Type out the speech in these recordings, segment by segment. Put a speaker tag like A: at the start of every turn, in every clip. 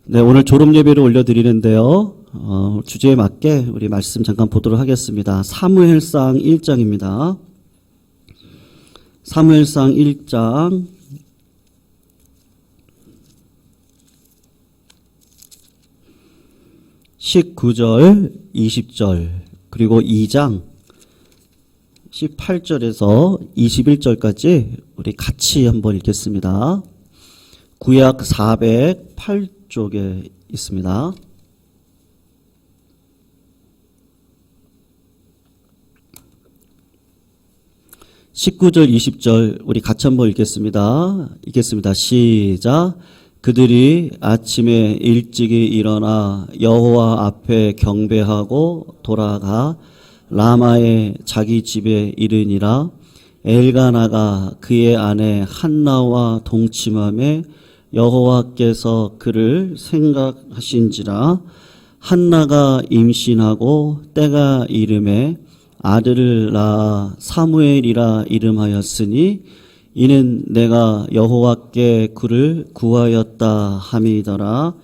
A: 네, 오늘 졸업 예배를 올려드리는데요. 주제에 맞게 우리 말씀 잠깐 보도록 하겠습니다. 사무엘상 1장입니다. 사무엘상 1장 19절, 20절, 그리고 2장 18절에서 21절까지 우리 같이 한번 읽겠습니다. 구약 408쪽에 있습니다. (19절) (20절) 우리 같이 한번 읽겠습니다. 시작. 그들이 아침에 일찍이 일어나 여호와 앞에 경배하고 돌아가 라마의 자기 집에 이르니라. 엘가나가 그의 아내 한나와 동침함에 여호와께서 그를 생각하신지라. 한나가 임신하고 때가 이름에 아들을 낳아 사무엘이라 이름하였으니 이는 내가 여호와께 그를 구하였다 함이더라.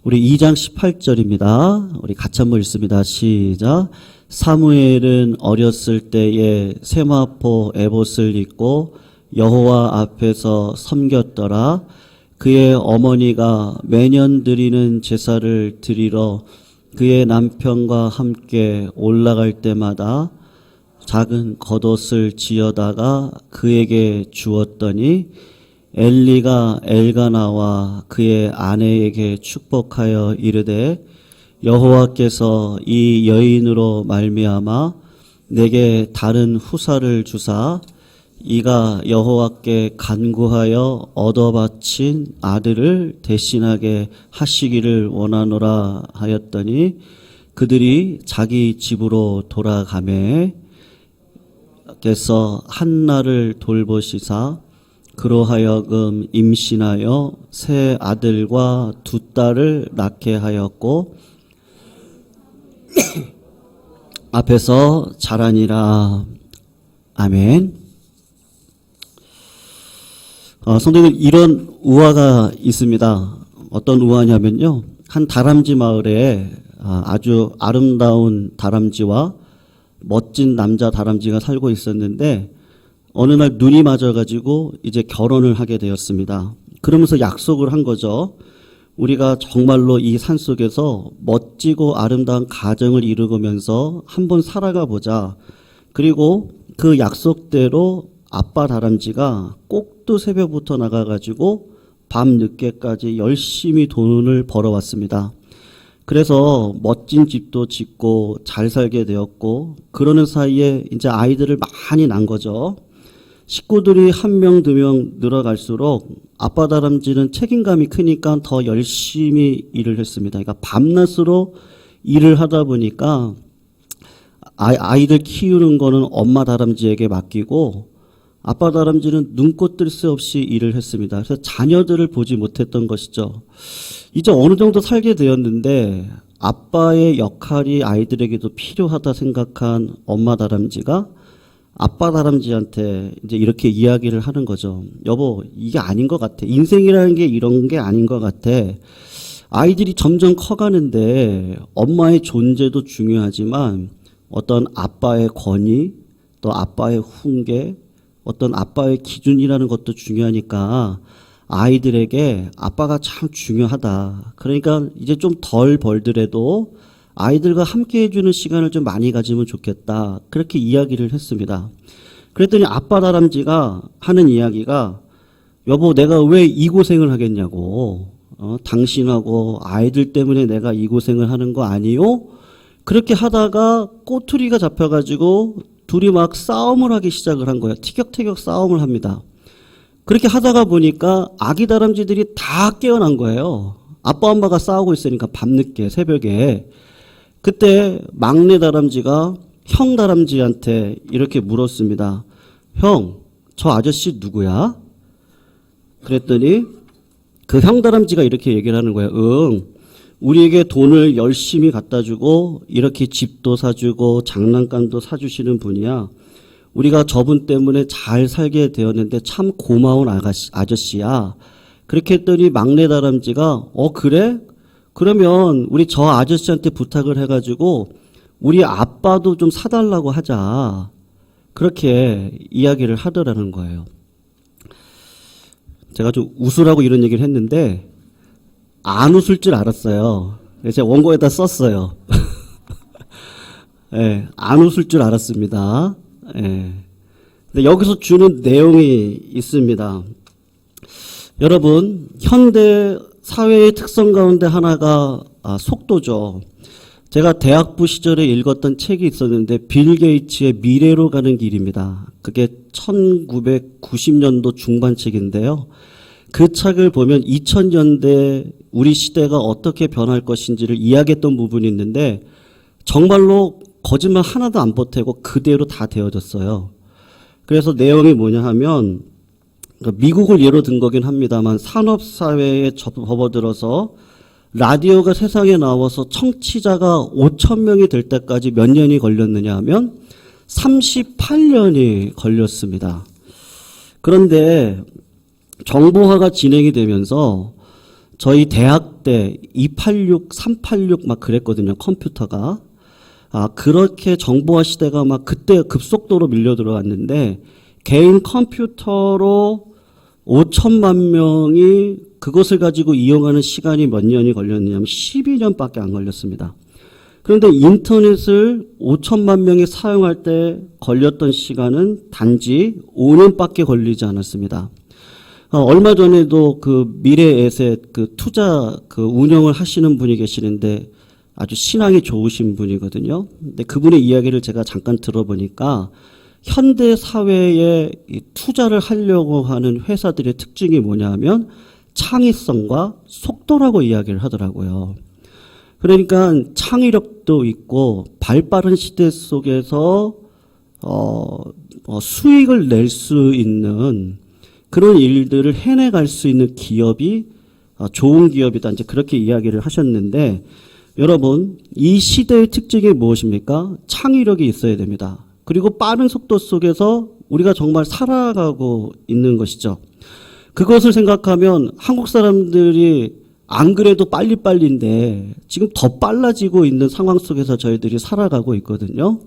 A: 우리 2장 18절입니다. 우리 같이 한번 읽습니다. 시작. 사무엘은 어렸을 때에 세마포 에봇을 입고 여호와 앞에서 섬겼더라. 그의 어머니가 매년 드리는 제사를 드리러 그의 남편과 함께 올라갈 때마다 작은 겉옷을 지어다가 그에게 주었더니 엘리가 엘가나와 그의 아내에게 축복하여 이르되 여호와께서 이 여인으로 말미암아 내게 다른 후사를 주사 이가 여호와께 간구하여 얻어 바친 아들을 대신하게 하시기를 원하노라 하였더니 그들이 자기 집으로 돌아가매 께서 한나를 돌보시사 그로 하여금 임신하여 세 아들과 두 딸을 낳게 하였고 앞에서 자라니라. 아멘. 성도님, 이런 우화가 있습니다. 어떤 우화냐면요, 한 다람쥐 마을에 아주 아름다운 다람쥐와 멋진 남자 다람쥐가 살고 있었는데 어느 날 눈이 맞아가지고 이제 결혼을 하게 되었습니다. 그러면서 약속을 한 거죠. 우리가 정말로 이 산속에서 멋지고 아름다운 가정을 이루면서 한번 살아가 보자. 그리고 그 약속대로 아빠 다람쥐가 꼭두 새벽부터 나가가지고 밤 늦게까지 열심히 돈을 벌어왔습니다. 그래서 멋진 집도 짓고 잘 살게 되었고 그러는 사이에 이제 아이들을 많이 낳은 거죠. 식구들이 한 명, 두 명 늘어갈수록 아빠 다람쥐는 책임감이 크니까 더 열심히 일을 했습니다. 그러니까 밤낮으로 일을 하다 보니까 아이들 키우는 거는 엄마 다람쥐에게 맡기고 아빠 다람쥐는 눈꽃 뜰 새 없이 일을 했습니다. 그래서 자녀들을 보지 못했던 것이죠. 이제 어느 정도 살게 되었는데 아빠의 역할이 아이들에게도 필요하다 생각한 엄마 다람쥐가 아빠 다람쥐한테 이제 이렇게 이야기를 하는 거죠. 여보, 이게 아닌 것 같아. 인생이라는 게 이런 게 아닌 것 같아. 아이들이 점점 커가는데 엄마의 존재도 중요하지만 어떤 아빠의 권위, 또 아빠의 훈계, 어떤 아빠의 기준이라는 것도 중요하니까 아이들에게 아빠가 참 중요하다. 그러니까 이제 좀 덜 벌더라도 아이들과 함께 해주는 시간을 좀 많이 가지면 좋겠다. 그렇게 이야기를 했습니다. 그랬더니 아빠 다람쥐가 하는 이야기가 여보, 내가 왜 이 고생을 하겠냐고. 당신하고 아이들 때문에 내가 이 고생을 하는 거 아니요? 그렇게 하다가 꼬투리가 잡혀가지고 둘이 막 싸움을 하기 시작을 한 거예요. 티격태격 싸움을 합니다. 그렇게 하다가 보니까 아기 다람쥐들이 다 깨어난 거예요. 아빠 엄마가 싸우고 있으니까 밤늦게 새벽에. 그때 막내 다람쥐가 형 다람쥐한테 이렇게 물었습니다. 형, 저 아저씨 누구야? 그랬더니 그 형 다람쥐가 이렇게 얘기를 하는 거예요. 우리에게 돈을 열심히 갖다 주고 이렇게 집도 사주고 장난감도 사주시는 분이야. 우리가 저분 때문에 잘 살게 되었는데 참 고마운 아저씨야. 그렇게 했더니 막내 다람쥐가 그래? 그러면 우리 저 아저씨한테 부탁을 해가지고 우리 아빠도 좀 사달라고 하자. 그렇게 이야기를 하더라는 거예요. 제가 좀 웃으라고 이런 얘기를 했는데 안 웃을 줄 알았어요. 그래서 제가 원고에다 썼어요. 예, 안 웃을 줄 알았습니다. 예. 근데 여기서 주는 내용이 있습니다. 여러분, 현대 사회의 특성 가운데 하나가 속도죠. 제가 대학부 시절에 읽었던 책이 있었는데 빌 게이츠의 미래로 가는 길입니다. 그게 1990년도 중반 책인데요. 그 책을 보면 2000년대 우리 시대가 어떻게 변할 것인지를 이야기했던 부분이 있는데 정말로 거짓말 하나도 안 보태고 그대로 다 되어졌어요. 그래서 내용이 뭐냐 하면 미국을 예로 든 거긴 합니다만 산업사회에 접어들어서 라디오가 세상에 나와서 청취자가 5,000명이 될 때까지 몇 년이 걸렸느냐 하면 38년이 걸렸습니다. 그런데 정보화가 진행이 되면서 저희 대학 때 286, 386 막 그랬거든요. 컴퓨터가. 그렇게 정보화 시대가 막 그때 급속도로 밀려 들어왔는데 개인 컴퓨터로 5천만 명이 그것을 가지고 이용하는 시간이 몇 년이 걸렸느냐면 12년밖에 안 걸렸습니다. 그런데 인터넷을 5천만 명이 사용할 때 걸렸던 시간은 단지 5년밖에 걸리지 않았습니다. 얼마 전에도 그 미래에셋 그 투자 그 운영을 하시는 분이 계시는데 아주 신앙이 좋으신 분이거든요. 근데 그분의 이야기를 제가 잠깐 들어보니까 현대 사회에 투자를 하려고 하는 회사들의 특징이 뭐냐면 창의성과 속도라고 이야기를 하더라고요. 그러니까 창의력도 있고 발빠른 시대 속에서 수익을 낼 수 있는 그런 일들을 해내갈 수 있는 기업이 좋은 기업이다. 이제 그렇게 이야기를 하셨는데 여러분 이 시대의 특징이 무엇입니까? 창의력이 있어야 됩니다. 그리고 빠른 속도 속에서 우리가 정말 살아가고 있는 것이죠. 그것을 생각하면 한국 사람들이 안 그래도 빨리빨리인데 지금 더 빨라지고 있는 상황 속에서 저희들이 살아가고 있거든요.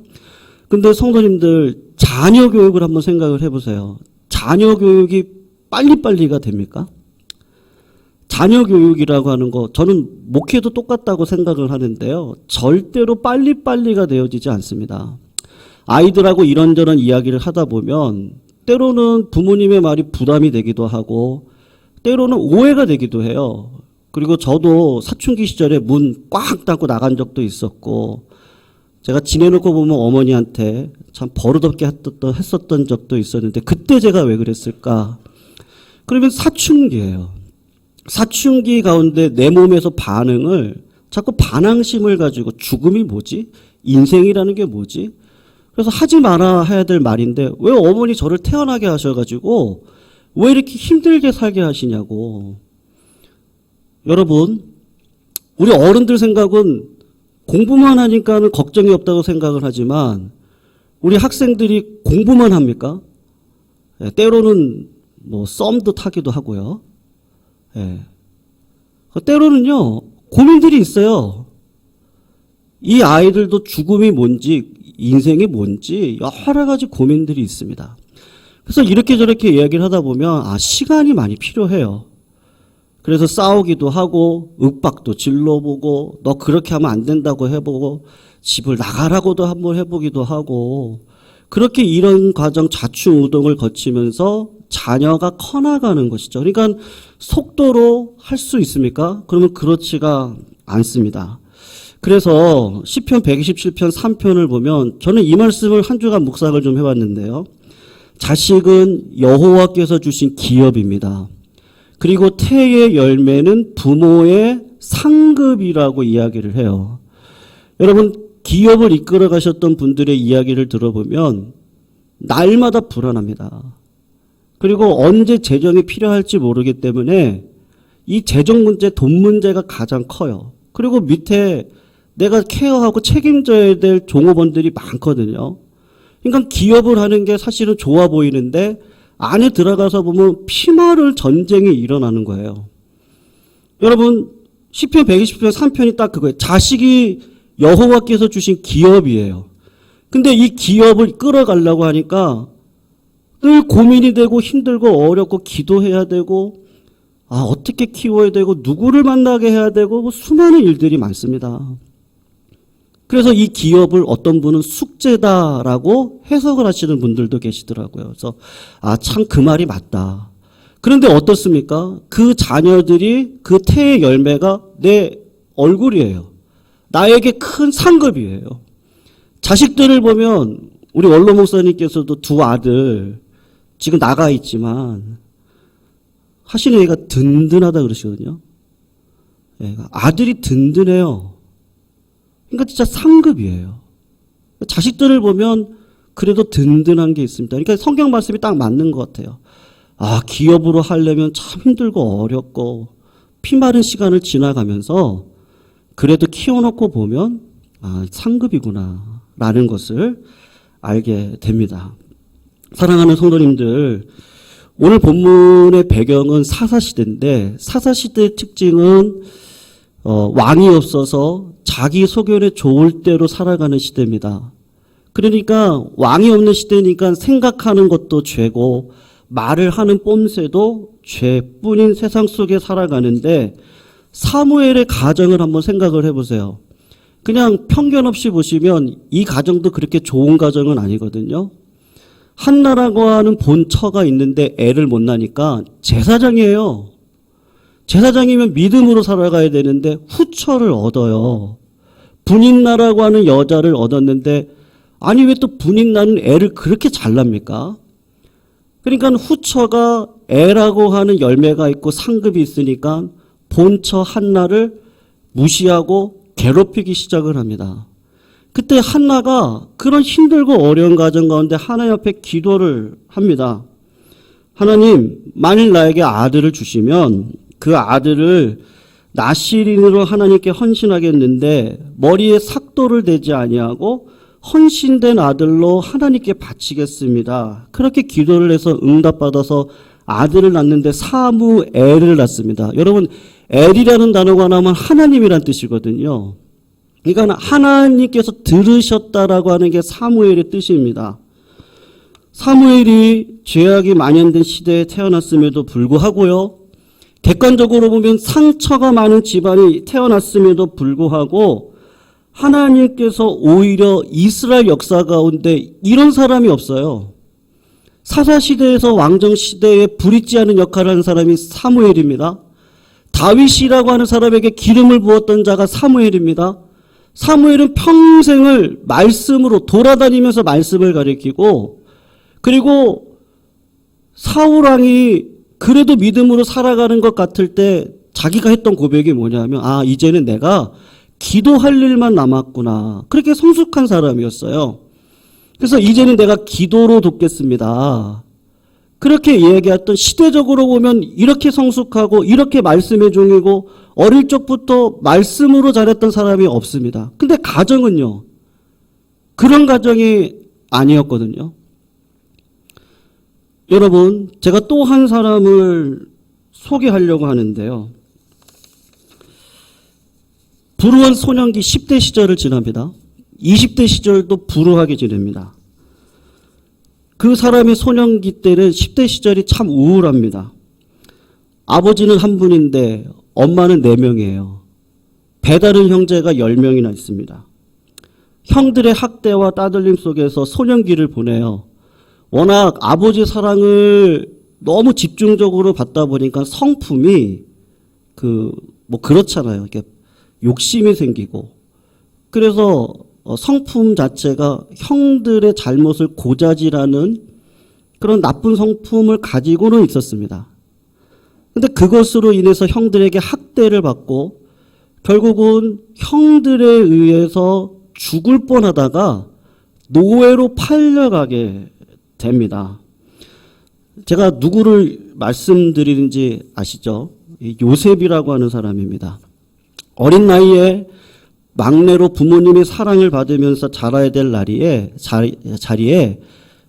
A: 근데 성도님들 자녀 교육을 한번 생각을 해보세요. 자녀 교육이 빨리빨리가 됩니까? 자녀 교육이라고 하는 거 저는 목회도 똑같다고 생각을 하는데요. 절대로 빨리빨리가 되어지지 않습니다. 아이들하고 이런저런 이야기를 하다 보면 때로는 부모님의 말이 부담이 되기도 하고 때로는 오해가 되기도 해요. 그리고 저도 사춘기 시절에 문 꽉 닫고 나간 적도 있었고 제가 지내놓고 보면 어머니한테 참 버릇없게 했었던 적도 있었는데 그때 제가 왜 그랬을까? 그러면 사춘기예요. 사춘기 가운데 내 몸에서 반응을 자꾸 반항심을 가지고 죽음이 뭐지? 인생이라는 게 뭐지? 그래서 하지 말아 해야 될 말인데 왜 어머니 저를 태어나게 하셔가지고 왜 이렇게 힘들게 살게 하시냐고. 여러분 우리 어른들 생각은 공부만 하니까는 걱정이 없다고 생각을 하지만 우리 학생들이 공부만 합니까? 때로는 뭐 썸도 타기도 하고요. 때로는요 고민들이 있어요. 이 아이들도 죽음이 뭔지 인생이 뭔지 여러 가지 고민들이 있습니다. 그래서 이렇게 저렇게 이야기를 하다 보면 시간이 많이 필요해요. 그래서 싸우기도 하고 윽박도 질러보고 너 그렇게 하면 안 된다고 해보고 집을 나가라고도 한번 해보기도 하고 그렇게 이런 과정 좌충우동을 거치면서 자녀가 커나가는 것이죠. 그러니까 속도로 할 수 있습니까? 그러면 그렇지가 않습니다. 그래서 시편 127편 3편을 보면 저는 이 말씀을 한 주간 묵상을 좀 해봤는데요. 자식은 여호와께서 주신 기업입니다. 그리고 태의 열매는 부모의 상급이라고 이야기를 해요. 여러분 기업을 이끌어 가셨던 분들의 이야기를 들어보면 날마다 불안합니다. 그리고 언제 재정이 필요할지 모르기 때문에 이 재정 문제, 돈 문제가 가장 커요. 그리고 밑에 내가 케어하고 책임져야 될 종업원들이 많거든요. 그러니까 기업을 하는 게 사실은 좋아 보이는데 안에 들어가서 보면 피말을 전쟁이 일어나는 거예요. 여러분 시편 120편 3편이 딱 그거예요. 자식이 여호와께서 주신 기업이에요. 근데 이 기업을 끌어가려고 하니까 늘 고민이 되고 힘들고 어렵고 기도해야 되고 어떻게 키워야 되고 누구를 만나게 해야 되고 뭐 수많은 일들이 많습니다. 그래서 이 기업을 어떤 분은 숙제다라고 해석을 하시는 분들도 계시더라고요. 그래서 참 그 말이 맞다. 그런데 어떻습니까? 그 자녀들이 그 태의 열매가 내 얼굴이에요. 나에게 큰 상급이에요. 자식들을 보면 우리 원로 목사님께서도 두 아들 지금 나가 있지만 하시는 얘기가 든든하다 그러시거든요. 아들이 든든해요. 그러니까 진짜 상급이에요. 자식들을 보면 그래도 든든한 게 있습니다. 그러니까 성경 말씀이 딱 맞는 것 같아요. 기업으로 하려면 참 힘들고 어렵고 피마른 시간을 지나가면서 그래도 키워놓고 보면 상급이구나 라는 것을 알게 됩니다. 사랑하는 성도님들, 오늘 본문의 배경은 사사시대인데 사사시대의 특징은 왕이 없어서 자기 소견에 좋을 대로 살아가는 시대입니다. 그러니까 왕이 없는 시대니까 생각하는 것도 죄고 말을 하는 뽐새도 죄뿐인 세상 속에 살아가는데 사무엘의 가정을 한번 생각을 해보세요. 그냥 편견 없이 보시면 이 가정도 그렇게 좋은 가정은 아니거든요. 한나라고 하는 본처가 있는데 애를 못 낳으니까 제사장이에요. 제사장이면 믿음으로 살아가야 되는데 후처를 얻어요. 분인나라고 하는 여자를 얻었는데 왜 또 분인나는 애를 그렇게 잘 낳습니까? 그러니까 후처가 애라고 하는 열매가 있고 상급이 있으니까 본처 한나를 무시하고 괴롭히기 시작을 합니다. 그때 한나가 그런 힘들고 어려운 가정 가운데 하나님 앞에 기도를 합니다. 하나님, 만일 나에게 아들을 주시면 그 아들을 나실인으로 하나님께 헌신하겠는데 머리에 삭도를 대지 아니하고 헌신된 아들로 하나님께 바치겠습니다. 그렇게 기도를 해서 응답받아서 아들을 낳는데 사무엘을 낳습니다. 여러분, 엘이라는 단어가 나오면 하나님이란 뜻이거든요. 그러니까 하나님께서 들으셨다라고 하는 게 사무엘의 뜻입니다. 사무엘이 죄악이 만연된 시대에 태어났음에도 불구하고요. 객관적으로 보면 상처가 많은 집안이 태어났음에도 불구하고 하나님께서 오히려 이스라엘 역사 가운데 이런 사람이 없어요. 사사시대에서 왕정시대에 불있지 않은 역할을 하는 사람이 사무엘입니다. 다윗이라고 하는 사람에게 기름을 부었던 자가 사무엘입니다. 사무엘은 평생을 말씀으로 돌아다니면서 말씀을 가리키고 그리고 사울왕이 그래도 믿음으로 살아가는 것 같을 때 자기가 했던 고백이 뭐냐면 이제는 내가 기도할 일만 남았구나. 그렇게 성숙한 사람이었어요. 그래서 이제는 내가 기도로 돕겠습니다. 그렇게 이야기했던 시대적으로 보면 이렇게 성숙하고 이렇게 말씀의 종이고 어릴 적부터 말씀으로 자랐던 사람이 없습니다. 근데 가정은요. 그런 가정이 아니었거든요. 여러분, 제가 또 한 사람을 소개하려고 하는데요. 불우한 소년기 10대 시절을 지납니다. 20대 시절도 불우하게 지냅니다. 그 사람의 소년기 때는 10대 시절이 참 우울합니다. 아버지는 한 분인데 엄마는 4명이에요. 배다른 형제가 10명이나 있습니다. 형들의 학대와 따돌림 속에서 소년기를 보내요. 워낙 아버지 사랑을 너무 집중적으로 받다 보니까 성품이 그렇잖아요. 이렇게 욕심이 생기고 그래서 성품 자체가 형들의 잘못을 고자질하는 그런 나쁜 성품을 가지고는 있었습니다. 근데 그것으로 인해서 형들에게 학대를 받고 결국은 형들에 의해서 죽을 뻔하다가 노예로 팔려가게 됩니다. 제가 누구를 말씀드리는지 아시죠? 요셉이라고 하는 사람입니다. 어린 나이에 막내로 부모님의 사랑을 받으면서 자라야 될 자리에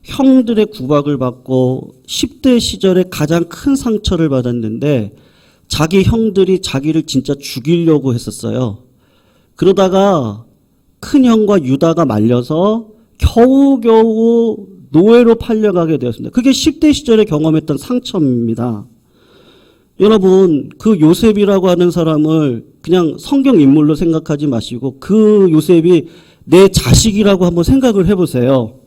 A: 형들의 구박을 받고 10대 시절에 가장 큰 상처를 받았는데 자기 형들이 자기를 진짜 죽이려고 했었어요. 그러다가 큰형과 유다가 말려서 겨우겨우 노예로 팔려가게 되었습니다. 그게 10대 시절에 경험했던 상처입니다. 여러분, 그 요셉이라고 하는 사람을 그냥 성경 인물로 생각하지 마시고 그 요셉이 내 자식이라고 한번 생각을 해보세요.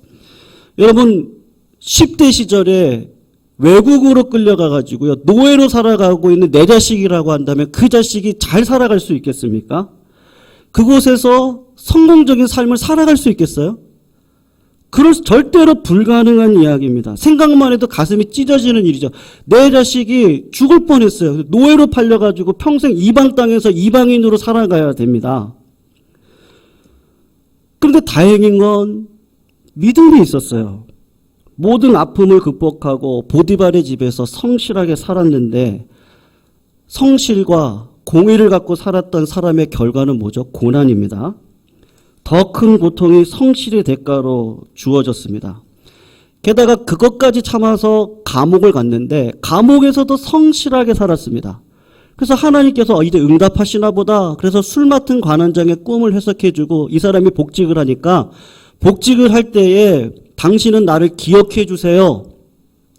A: 여러분, 10대 시절에 외국으로 끌려가가지고요, 노예로 살아가고 있는 내 자식이라고 한다면 그 자식이 잘 살아갈 수 있겠습니까? 그곳에서 성공적인 삶을 살아갈 수 있겠어요? 절대로 불가능한 이야기입니다. 생각만 해도 가슴이 찢어지는 일이죠. 내 자식이 죽을 뻔했어요. 노예로 팔려가지고 평생 이방 땅에서 이방인으로 살아가야 됩니다. 그런데 다행인 건 믿음이 있었어요. 모든 아픔을 극복하고 보디발의 집에서 성실하게 살았는데 성실과 공의를 갖고 살았던 사람의 결과는 뭐죠? 고난입니다. 더 큰 고통이 성실의 대가로 주어졌습니다. 게다가 그것까지 참아서 감옥을 갔는데 감옥에서도 성실하게 살았습니다. 그래서 하나님께서 이제 응답하시나 보다. 그래서 술 맡은 관원장의 꿈을 해석해주고 이 사람이 복직을 하니까 복직을 할 때에 당신은 나를 기억해 주세요.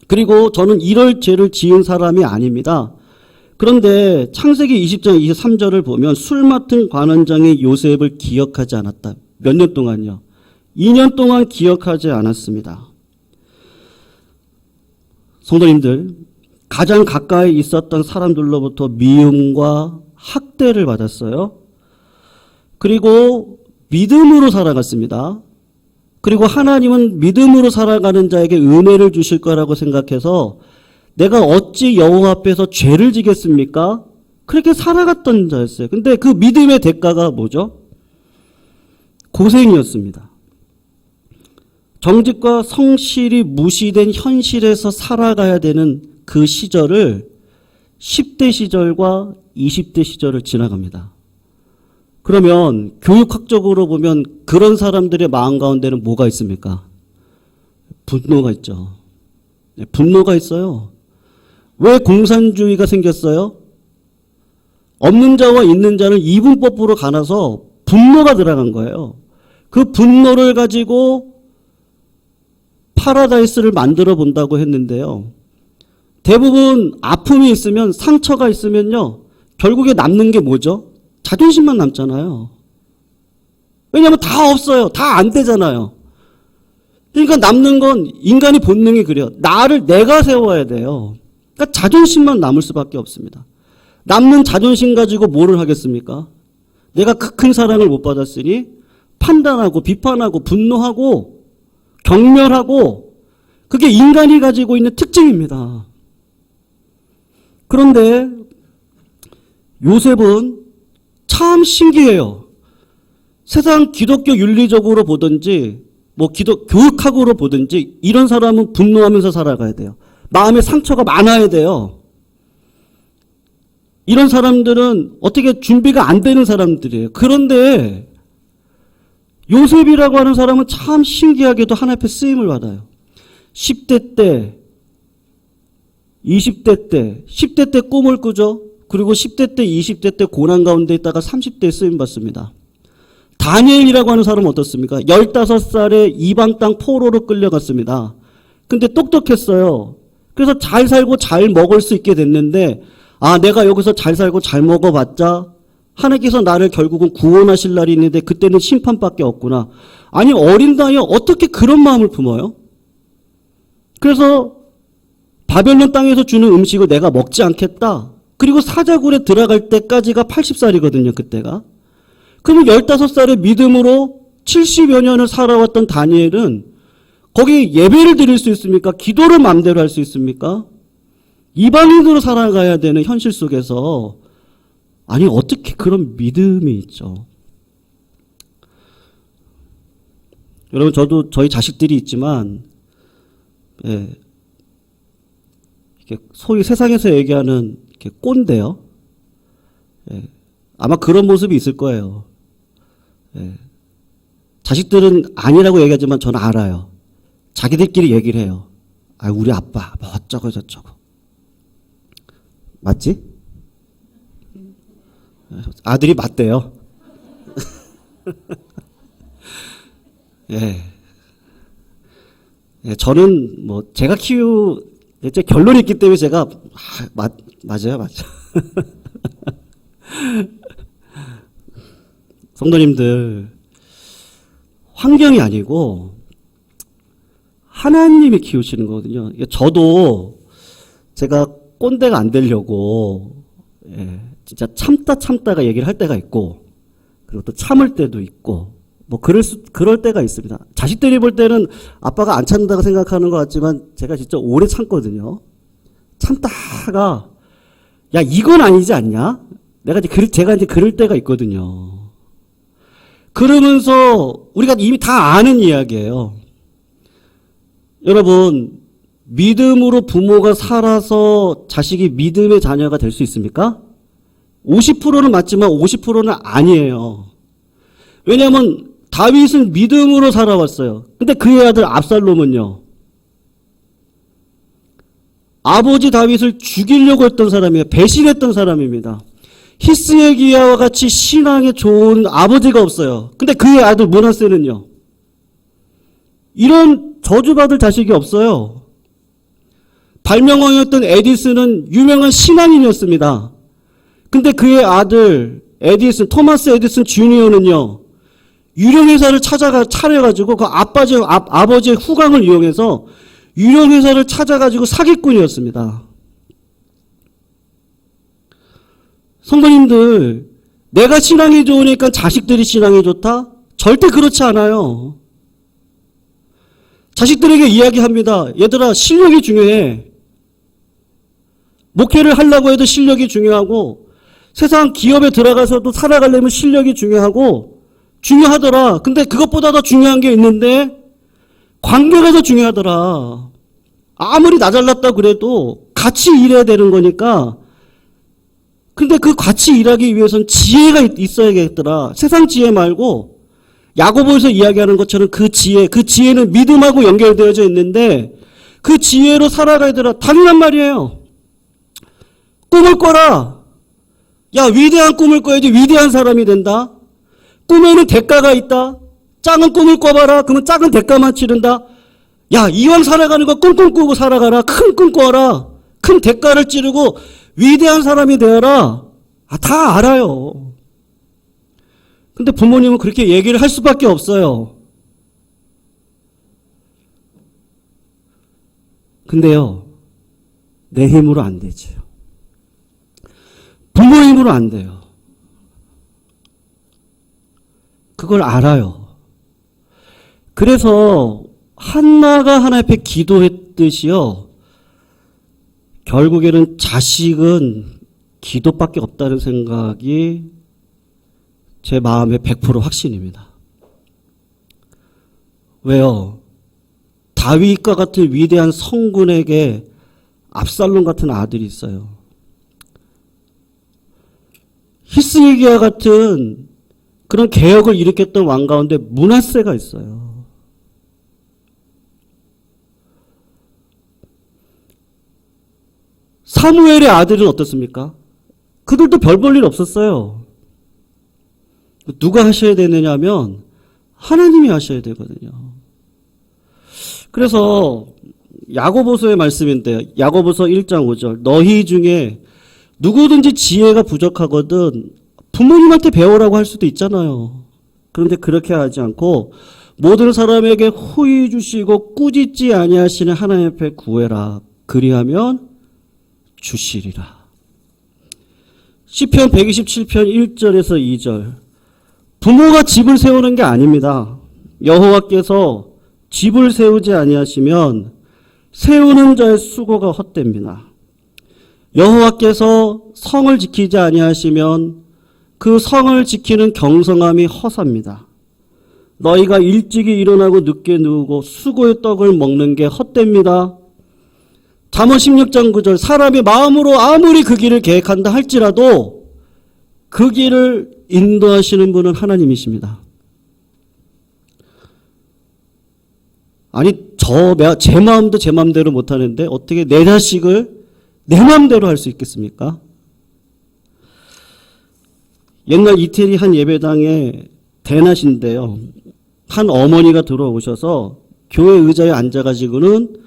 A: 그리고 저는 이럴 죄를 지은 사람이 아닙니다. 그런데 창세기 20장 23절을 보면 술 맡은 관원장의 요셉을 기억하지 않았다. 몇 년 동안요? 2년 동안 기억하지 않았습니다. 성도님들, 가장 가까이 있었던 사람들로부터 미움과 학대를 받았어요. 그리고 믿음으로 살아갔습니다. 그리고 하나님은 믿음으로 살아가는 자에게 은혜를 주실 거라고 생각해서 내가 어찌 여호와 앞에서 죄를 지겠습니까? 그렇게 살아갔던 자였어요. 근데 그 믿음의 대가가 뭐죠? 고생이었습니다. 정직과 성실이 무시된 현실에서 살아가야 되는 그 시절을 10대 시절과 20대 시절을 지나갑니다. 그러면 교육학적으로 보면 그런 사람들의 마음 가운데는 뭐가 있습니까? 분노가 있죠. 분노가 있어요. 왜 공산주의가 생겼어요? 없는 자와 있는 자는 이분법으로 갈아서 분노가 들어간 거예요. 그 분노를 가지고 파라다이스를 만들어 본다고 했는데요. 대부분 아픔이 있으면 상처가 있으면요. 결국에 남는 게 뭐죠? 자존심만 남잖아요. 왜냐하면 다 없어요. 다 안 되잖아요. 그러니까 남는 건 인간의 본능이 그래요. 나를 내가 세워야 돼요. 그러니까 자존심만 남을 수밖에 없습니다. 남는 자존심 가지고 뭐를 하겠습니까? 내가 그 큰 사랑을 못 받았으니 판단하고 비판하고 분노하고 경멸하고 그게 인간이 가지고 있는 특징입니다. 그런데 요셉은 참 신기해요. 세상 기독교 윤리적으로 보든지 교육학으로 보든지 이런 사람은 분노하면서 살아가야 돼요. 마음에 상처가 많아야 돼요. 이런 사람들은 어떻게 준비가 안 되는 사람들이에요. 그런데 요셉이라고 하는 사람은 참 신기하게도 하나님 앞에 쓰임을 받아요. 10대 때, 20대 때, 10대 때 꿈을 꾸죠. 그리고 10대 때, 20대 때 고난 가운데 있다가 30대에 쓰임 받습니다. 다니엘이라고 하는 사람은 어떻습니까? 15살에 이방 땅 포로로 끌려갔습니다. 근데 똑똑했어요. 그래서 잘 살고 잘 먹을 수 있게 됐는데 내가 여기서 잘 살고 잘 먹어봤자 하나님께서 나를 결국은 구원하실 날이 있는데 그때는 심판밖에 없구나. 아니 어린 나이에 어떻게 그런 마음을 품어요? 그래서 바벨론 땅에서 주는 음식을 내가 먹지 않겠다. 그리고 사자굴에 들어갈 때까지가 80살이거든요. 그때가. 그러면 15살의 믿음으로 70여 년을 살아왔던 다니엘은 거기 예배를 드릴 수 있습니까? 기도를 마음대로 할 수 있습니까? 이방인으로 살아가야 되는 현실 속에서 어떻게 그런 믿음이 있죠? 여러분 저도 저희 자식들이 있지만 이렇게 소위 세상에서 얘기하는 이렇게 꼰대요. 아마 그런 모습이 있을 거예요. 자식들은 아니라고 얘기하지만 저는 알아요. 자기들끼리 얘기를 해요. 우리 아빠 뭐 어쩌고 저쩌고. 맞지? 아들이 맞대요. 예. 예, 저는 뭐 제가 이제 결론이 있기 때문에 제가 맞아요. 성도님들, 환경이 아니고 하나님이 키우시는 거거든요. 저도 제가 꼰대가 안 되려고 진짜 참다가 얘기를 할 때가 있고, 그리고 또 참을 때도 있고, 뭐 그럴 때가 있습니다. 자식들이 볼 때는 아빠가 안 참는다고 생각하는 것 같지만 제가 진짜 오래 참거든요. 참다가 야 이건 아니지 않냐? 제가 이제 그럴 때가 있거든요. 그러면서 우리가 이미 다 아는 이야기예요. 여러분, 믿음으로 부모가 살아서 자식이 믿음의 자녀가 될 수 있습니까? 50%는 맞지만 50%는 아니에요. 왜냐하면 다윗은 믿음으로 살아왔어요. 근데 그의 아들 압살롬은요, 아버지 다윗을 죽이려고 했던 사람이에요. 배신했던 사람입니다. 히스기야와 같이 신앙에 좋은 아버지가 없어요. 근데 그의 아들 므낫세는요, 이런 저주받을 자식이 없어요. 발명왕이었던 에디슨은 유명한 신앙인이었습니다. 근데 그의 아들 토마스 에디슨 주니어는요, 유령회사를 차려가지고 그 아버지의 후광을 이용해서 유령회사를 찾아가지고 사기꾼이었습니다. 성도님들, 내가 신앙이 좋으니까 자식들이 신앙이 좋다? 절대 그렇지 않아요. 자식들에게 이야기합니다. 얘들아, 실력이 중요해. 목회를 하려고 해도 실력이 중요하고, 세상 기업에 들어가서도 살아가려면 실력이 중요하더라. 근데 그것보다 더 중요한 게 있는데 관계가 더 중요하더라. 아무리 나 잘났다 그래도 같이 일해야 되는 거니까. 근데 그 같이 일하기 위해서는 지혜가 있어야겠더라. 세상 지혜 말고 야고보에서 이야기하는 것처럼 그 지혜는 믿음하고 연결되어져 있는데 그 지혜로 살아가야 되더라. 당연한 말이에요. 꿈을 꿔라. 야, 위대한 꿈을 꿔야지 위대한 사람이 된다. 꿈에는 대가가 있다. 작은 꿈을 꿔봐라. 그러면 작은 대가만 치른다. 야, 이왕 살아가는 거 꿈 꾸고 살아가라. 큰 꿈 꿔라. 큰 대가를 치르고 위대한 사람이 되어라. 다 알아요. 근데 부모님은 그렇게 얘기를 할 수밖에 없어요. 근데요, 내 힘으로 안 되지요. 부모 힘으로 안 돼요. 그걸 알아요. 그래서 한나가 하나님 앞에 기도했듯이요, 결국에는 자식은 기도밖에 없다는 생각이 제 마음의 100% 확신입니다. 왜요? 다윗과 같은 위대한 성군에게 압살롬 같은 아들이 있어요. 히스기야 같은 그런 개혁을 일으켰던 왕 가운데 므낫세가 있어요. 사무엘의 아들은 어떻습니까? 그들도 별 볼 일 없었어요. 누가 하셔야 되느냐면 하나님이 하셔야 되거든요. 그래서 야고보서의 말씀인데, 야고보서 1장 5절, 너희 중에 누구든지 지혜가 부족하거든 부모님한테 배우라고 할 수도 있잖아요. 그런데 그렇게 하지 않고 모든 사람에게 후히 주시고 꾸짖지 아니하시는 하나님 앞에 구해라. 그리하면 주시리라. 시편 127편 1절에서 2절. 부모가 집을 세우는 게 아닙니다. 여호와께서 집을 세우지 아니하시면 세우는 자의 수고가 헛됩니다. 여호와께서 성을 지키지 아니하시면 그 성을 지키는 경성함이 허사입니다. 너희가 일찍이 일어나고 늦게 누우고 수고의 떡을 먹는 게 헛됩니다. 잠언 16장 9절. 사람이 마음으로 아무리 그 길을 계획한다 할지라도 그 길을 인도하시는 분은 하나님이십니다. 아니, 제 마음도 제 마음대로 못하는데 어떻게 내 자식을 내 마음대로 할 수 있겠습니까? 옛날 이태리 한 예배당의 대낮인데요. 한 어머니가 들어오셔서 교회 의자에 앉아가지고는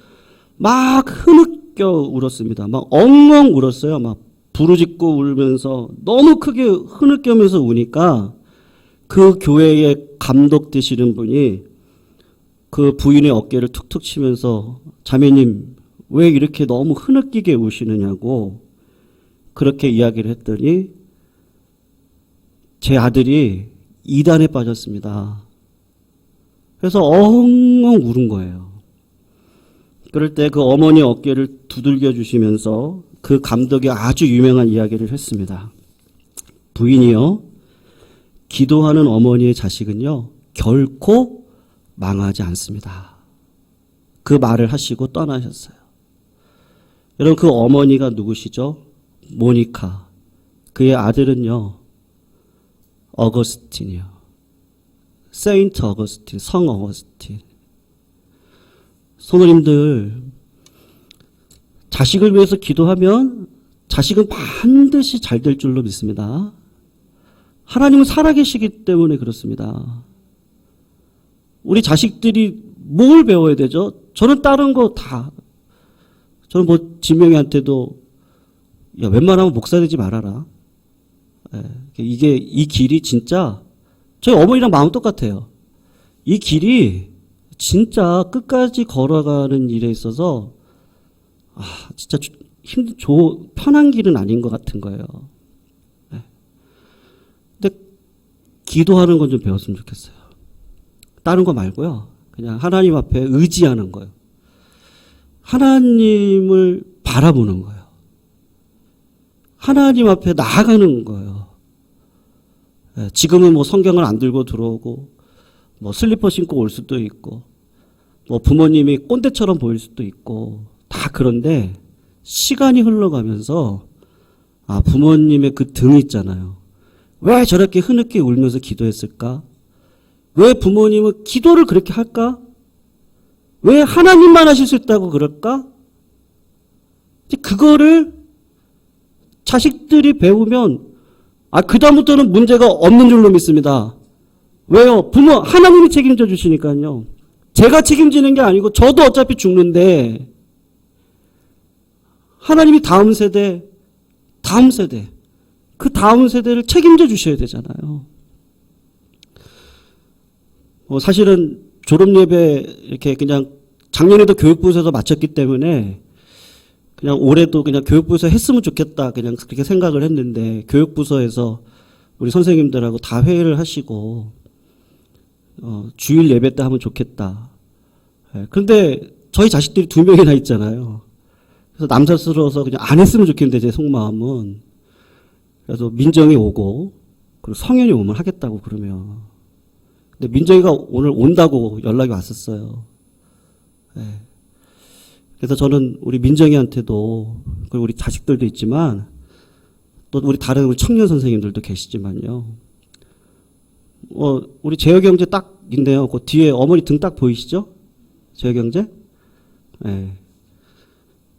A: 막 흐느껴 울었습니다. 막 엉엉 울었어요. 막 부르짖고 울면서 너무 크게 흐느껴면서 우니까 그 교회의 감독 되시는 분이 그 부인의 어깨를 툭툭 치면서 자매님 왜 이렇게 너무 흐느끼게 우시느냐고 그렇게 이야기를 했더니 제 아들이 이단에 빠졌습니다. 그래서 엉엉 울은 거예요. 그럴 때 그 어머니 어깨를 두들겨 주시면서 그 감독이 아주 유명한 이야기를 했습니다. 부인이요, 기도하는 어머니의 자식은요 결코 망하지 않습니다. 그 말을 하시고 떠나셨어요. 여러분, 그 어머니가 누구시죠? 모니카. 그의 아들은요 어거스틴이요. 세인트 어거스틴, 성 어거스틴. 성도님들, 자식을 위해서 기도하면 자식은 반드시 잘 될 줄로 믿습니다. 하나님은 살아계시기 때문에 그렇습니다. 우리 자식들이 뭘 배워야 되죠? 저는 다른 거 다, 저는 뭐 진명이한테도 야 웬만하면 목사 되지 말아라. 이게 이 길이 진짜 저희 어머니랑 마음 똑같아요. 이 길이 진짜 끝까지 걸어가는 일에 있어서 진짜 편한 길은 아닌 것 같은 거예요. 근데 기도하는 건 좀 배웠으면 좋겠어요. 다른 거 말고요. 그냥 하나님 앞에 의지하는 거예요. 하나님을 바라보는 거예요. 하나님 앞에 나아가는 거예요. 지금은 뭐 성경을 안 들고 들어오고 뭐 슬리퍼 신고 올 수도 있고 뭐 부모님이 꼰대처럼 보일 수도 있고 다 그런데 시간이 흘러가면서 부모님의 그 등 있잖아요. 왜 저렇게 흐느끼 울면서 기도했을까? 왜 부모님은 기도를 그렇게 할까? 왜 하나님만 하실 수 있다고 그럴까? 그거를 자식들이 배우면 그다음부터는 문제가 없는 줄로 믿습니다. 왜요? 부모 하나님이 책임져 주시니까요. 제가 책임지는 게 아니고 저도 어차피 죽는데 하나님이 다음 세대 그 다음 세대를 책임져 주셔야 되잖아요. 사실은 졸업 예배 이렇게 그냥 작년에도 교육부에서 마쳤기 때문에 그냥 올해도 그냥 교육부에서 했으면 좋겠다 그냥 그렇게 생각을 했는데 교육부서에서 우리 선생님들하고 다 회의를 하시고 주일 예배 때 하면 좋겠다. 그런데 저희 자식들이 2명이나 있잖아요. 그래서 남사스러워서 그냥 안 했으면 좋겠는데 제 속마음은. 그래서 민정이 오고 그리고 성현이 오면 하겠다고 그러면. 근데 민정이가 오늘 온다고 연락이 왔었어요. 그래서 저는 우리 민정이한테도 그리고 우리 자식들도 있지만 또 우리 다른 우리 청년 선생님들도 계시지만요. 우리 재혁형제 딱 있네요. 그 뒤에 어머니 등 딱 보이시죠? 재혁형제?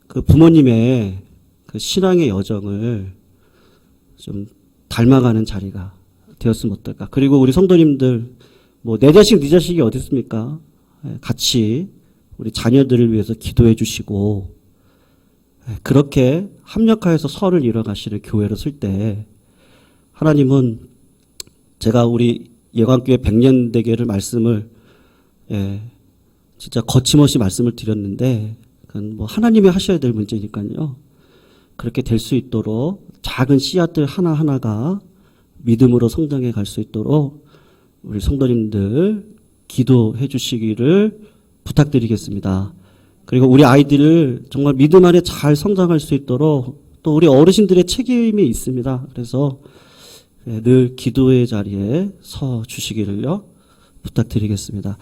A: 그 부모님의 그 신앙의 여정을 좀 닮아가는 자리가 되었으면 어떨까. 그리고 우리 성도님들 뭐 내 자식 네 자식이 어디 있습니까? 같이 우리 자녀들을 위해서 기도해 주시고 그렇게 합력하여서 선을 이뤄가시는 교회로 쓸 때 하나님은 제가 우리 예관교회 100년 대계를 말씀을 진짜 거침없이 말씀을 드렸는데 그건 뭐 하나님이 하셔야 될 문제니까요. 그렇게 될 수 있도록 작은 씨앗들 하나하나가 믿음으로 성장해 갈 수 있도록 우리 성도님들 기도해 주시기를 부탁드리겠습니다. 그리고 우리 아이들을 정말 믿음 안에 잘 성장할 수 있도록 또 우리 어르신들의 책임이 있습니다. 그래서 늘 기도의 자리에 서 주시기를요 부탁드리겠습니다.